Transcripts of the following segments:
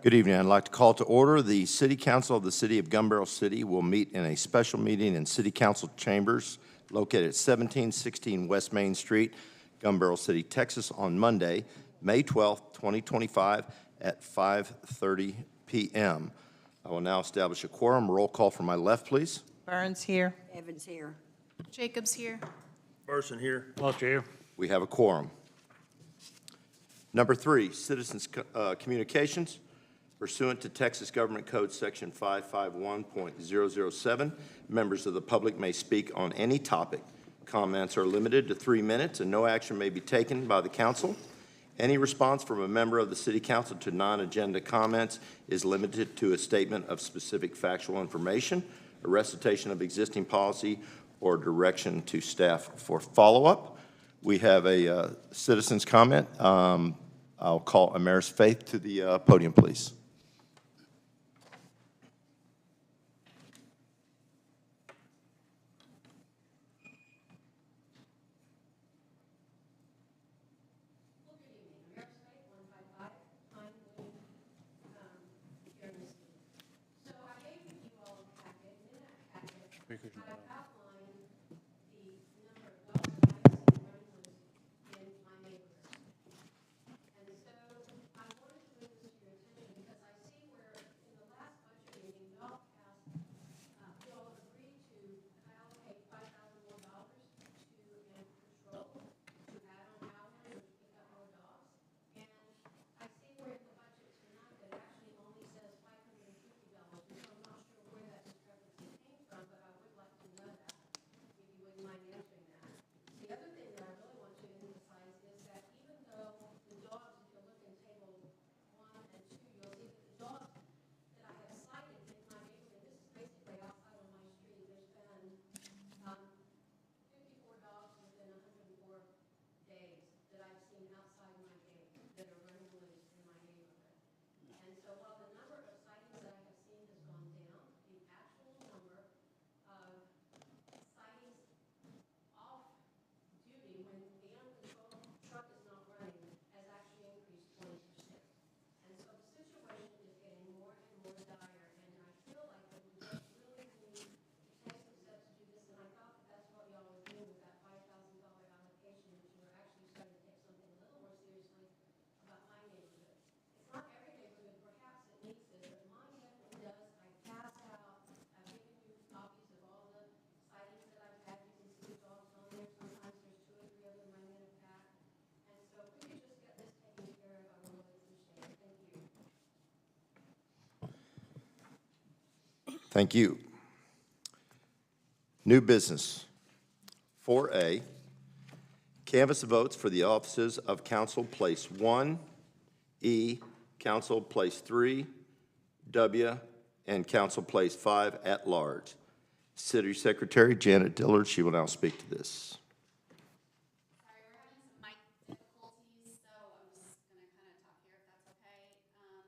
Good evening. I'd like to call to order. The City Council of the City of Gun Barrel City will meet in a special meeting in City Council chambers located at 1716 West Main Street, Gun Barrel City, Texas, on Monday, May 12th, 2025, at 5:30 p.m. I will now establish a quorum. Roll call from my left, please. Burns here. Evans here. Jacobs here. Person here. Foster here. We have a quorum. Number 3, citizens' communications. Pursuant to Texas Government Code Section 551.007, members of the public may speak on any topic. Comments are limited to 3 minutes, and no action may be taken by the council. Any response from a member of the City Council to non-agenda comments is limited to a statement of specific factual information, a recitation of existing policy, or direction to staff for follow-up. We have a citizen's comment. I'll call Amaris Faith to the podium, please. Thank you. New business. 4A, canvass votes for the offices of Council Place 1, E, Council Place 3, W, and Council Place 5 at large. City Secretary Janet Dillard, she will now speak to this. Sorry, we're having some mic difficulties, so I'm just going to kind of talk here if that's okay.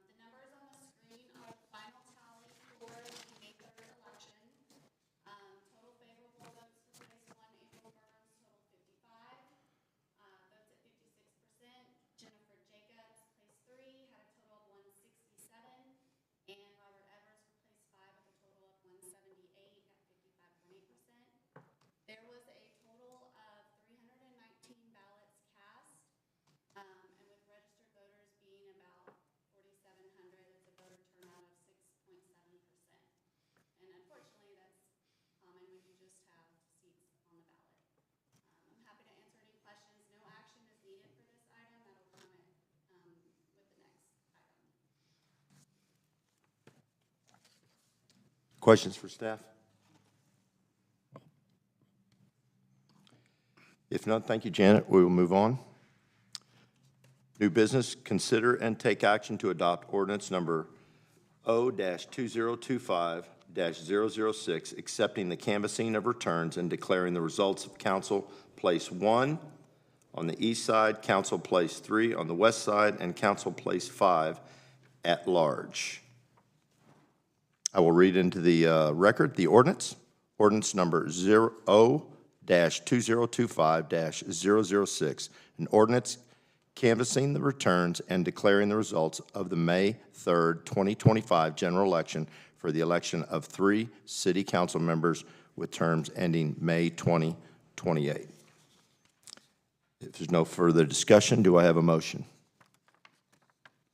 The numbers on the screen are the final tally for the May 3rd election. Total favorable votes for Place 1, April Burns, total 55. Votes at 56%. Jennifer Jacobs, Place 3, had a total of 167. And Robert Evers for Place 5 with a total of 178 at 55.8%. There was a total of 319 ballots cast, and with registered voters being about 4,700, it's a voter turnout of 6.7%. And unfortunately, that's common when you just have seats on the ballot. I'm happy to answer any questions. No action is needed for this item. That'll come with the next item. Questions for staff? If not, thank you, Janet. We will move on. New business, consider and take action to adopt ordinance number O-2025-006, accepting the canvassing of returns and declaring the results of Council Place 1 on the east side, Council Place 3 on the west side, and Council Place 5 at large. I will read into the record the ordinance. Ordinance number O-2025-006, an ordinance canvassing the returns and declaring the results of the May 3rd, 2025 general election for the election of 3 city council members with terms ending May 2028. If there's no further discussion, do I have a motion?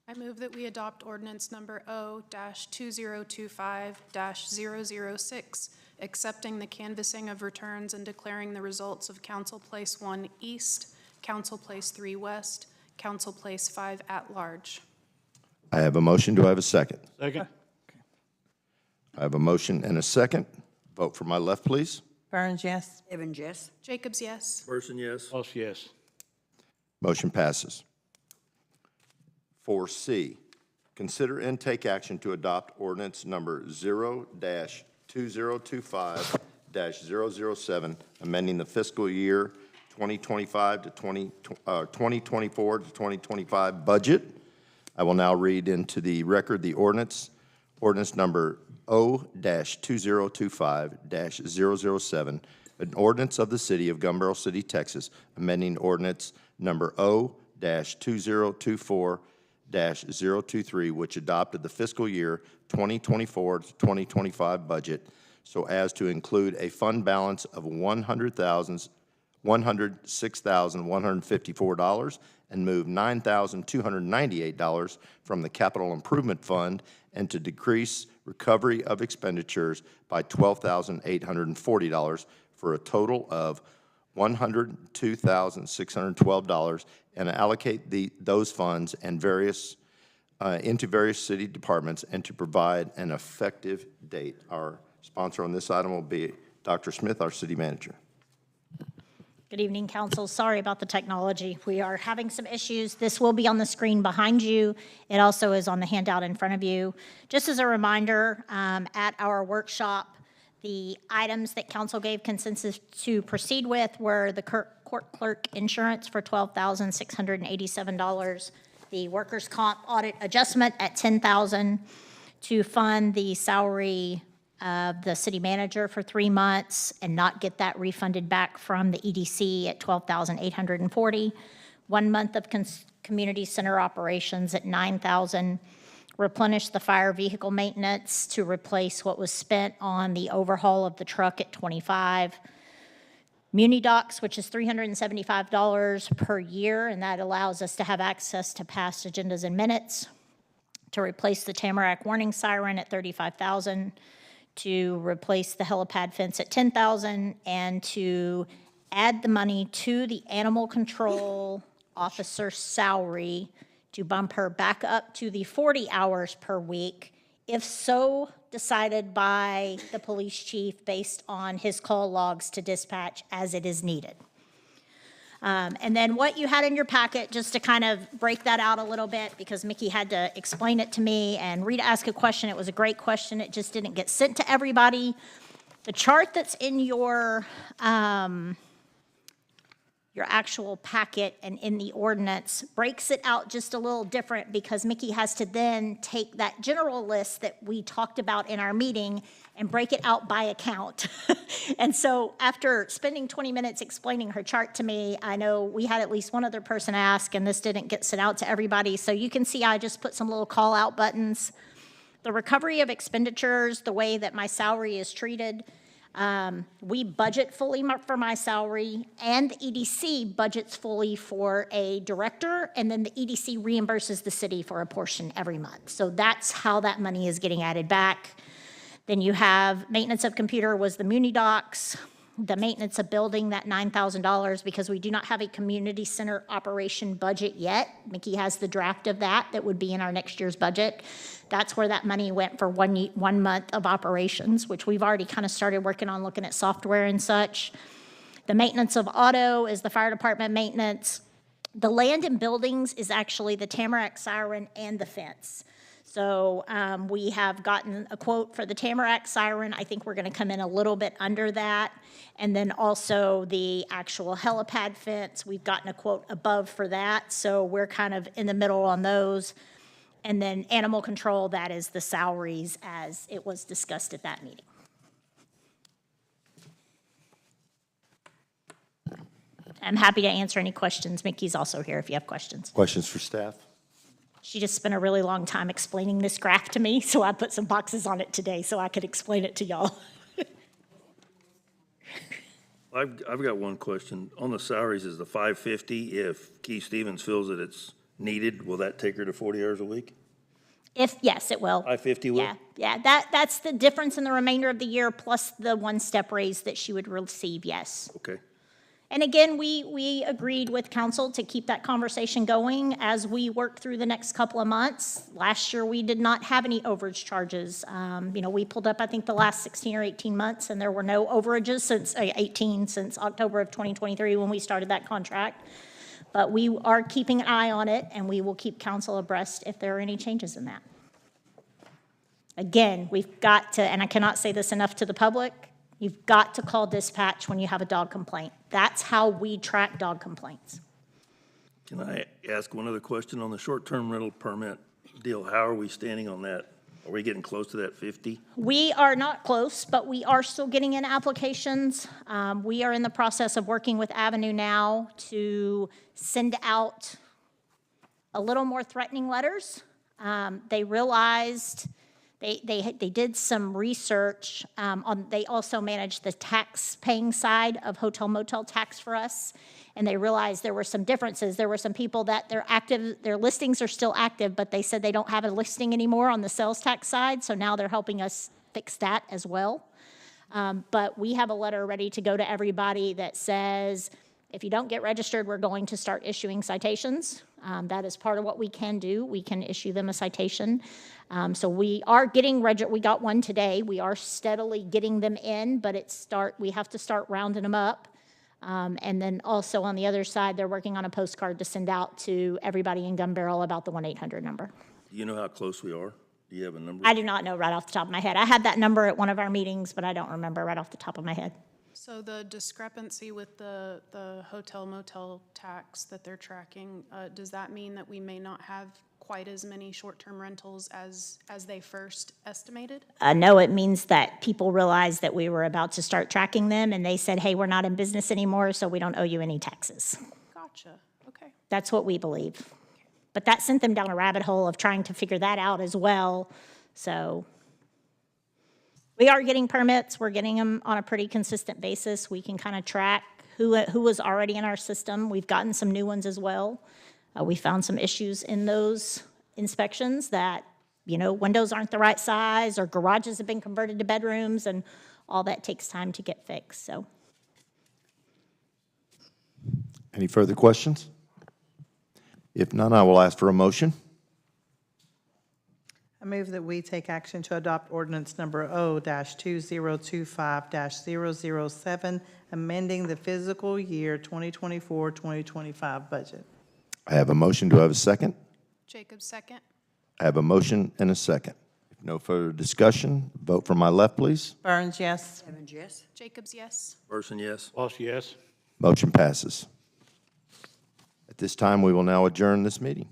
I move that we adopt ordinance number O-2025-006, accepting the canvassing of returns and declaring the results of Council Place 1 East, Council Place 3 West, Council Place 5 at large. I have a motion. Do I have a second? Second. I have a motion and a second. Vote for my left, please. Burns, yes. Evans, yes. Jacobs, yes. Person, yes. Voss, yes. Motion passes. 4C, consider and take action to adopt ordinance number 0-2025-007, amending the fiscal year 2024 to 2025 budget. I will now read into the record the ordinance number O-2025-007, an ordinance of the City of Gun Barrel City, Texas, amending ordinance number O-2024-023, which adopted the fiscal year 2024 to 2025 budget so as to include a fund balance of $106,154 and move $9,298 from the Capital Improvement Fund and to decrease recovery of expenditures by $12,840 for a total of $102,612 and allocate those funds and into various city departments and to provide an effective date. Our sponsor on this item will be Dr. Smith, our city manager. Good evening, council. Sorry about the technology. We are having some issues. This will be on the screen behind you. It also is on the handout in front of you. Just as a reminder, at our workshop, the items that council gave consensus to proceed with were the court clerk insurance for $12,687, the workers' comp audit adjustment at $10,000 to fund the salary of the city manager for 3 months and not get that refunded back from the EDC at $12,840, 1 month of community center operations at $9,000, replenish the fire vehicle maintenance to replace what was spent on the overhaul of the truck at $25, Muni Docs, which is $375 per year, and that allows us to have access to past agendas and minutes, to replace the Tamarack warning siren at $35,000, to replace the helipad fence at $10,000, and to add the money to the animal control officer salary to bump her back up to the 40 hours per week, if so decided by the police chief based on his call logs to dispatch as it is needed. And then what you had in your packet, just to kind of break that out a little bit, because Mickey had to explain it to me and Rita asked a question. It was a great question. It just didn't get sent to everybody. The chart that's in your actual packet and in the ordinance breaks it out just a little different because Mickey has to then take that general list that we talked about in our meeting and break it out by account. And so after spending 20 minutes explaining her chart to me, I know we had at least one other person ask, and this didn't get sent out to everybody. So you can see I just put some little call out buttons. The recovery of expenditures, the way that my salary is treated, we budget fully for my salary, and the EDC budgets fully for a director, and then the EDC reimburses the city for a portion every month. So that's how that money is getting added back. Then you have maintenance of computer was the Muni Docs, the maintenance of building, that $9,000, because we do not have a community center operation budget yet. Mickey has the draft of that would be in our next year's budget. That's where that money went for 1 month of operations, which we've already kind of started working on looking at software and such. The maintenance of auto is the fire department maintenance. The land and buildings is actually the Tamarack siren and the fence. So we have gotten a quote for the Tamarack siren. I think we're going to come in a little bit under that. And then also the actual helipad fence, we've gotten a quote above for that. So we're kind of in the middle on those. And then animal control, that is the salaries as it was discussed at that meeting. I'm happy to answer any questions. Mickey's also here if you have questions. Questions for staff? She just spent a really long time explaining this graph to me, so I put some boxes on it today so I could explain it to y'all. I've got one question. On the salaries, is the 550, if Keith Stevens feels that it's needed, will that take her to 40 hours a week? Yes, it will. 550 will? Yeah, that's the difference in the remainder of the year plus the one-step raise that she would receive, yes. Okay. And again, we agreed with council to keep that conversation going as we work through the next couple of months. Last year, we did not have any overage charges. We pulled up, I think, the last 16 or 18 months, and there were no overages since October of 2023 when we started that contract. But we are keeping an eye on it, and we will keep council abreast if there are any changes in that. Again, we've got to, and I cannot say this enough to the public, you've got to call dispatch when you have a dog complaint. That's how we track dog complaints. Can I ask one other question on the short-term rental permit deal? How are we standing on that? Are we getting close to that 50? We are not close, but we are still getting in applications. We are in the process of working with Avenue now to send out a little more threatening letters. They realized, they did some research they also manage the tax-paying side of hotel motel tax for us, and they realized there were some differences. There were some people that their listings are still active, but they said they don't have a listing anymore on the sales tax side, so now they're helping us fix that as well. But we have a letter ready to go to everybody that says, if you don't get registered, we're going to start issuing citations. That is part of what we can do. We can issue them a citation. So we are getting we got one today. We are steadily getting them in, but we have to start rounding them up. And then also on the other side, they're working on a postcard to send out to everybody in Gun Barrel about the 1-800 number. Do you know how close we are? Do you have a number? I do not know right off the top of my head. I had that number at one of our meetings, but I don't remember right off the top of my head. So the discrepancy with the hotel motel tax that they're tracking, does that mean that we may not have quite as many short-term rentals as they first estimated? No, it means that people realized that we were about to start tracking them, and they said, hey, we're not in business anymore, so we don't owe you any taxes. Gotcha, okay. That's what we believe. But that sent them down a rabbit hole of trying to figure that out as well. So we are getting permits. We're getting them on a pretty consistent basis. We can kind of track who was already in our system. We've gotten some new ones as well. We found some issues in those inspections that, windows aren't the right size or garages have been converted to bedrooms, and all that takes time to get fixed, so. Any further questions? If none, I will ask for a motion. I move that we take action to adopt ordinance number O-2025-007, amending the fiscal year 2024-2025 budget. I have a motion. Do I have a second? Jacobs, second. I have a motion and a second. If no further discussion, vote from my left, please. Burns, yes. Evans, yes. Jacobs, yes. Person, yes? Lost, yes. Motion passes. At this time, we will now adjourn this meeting.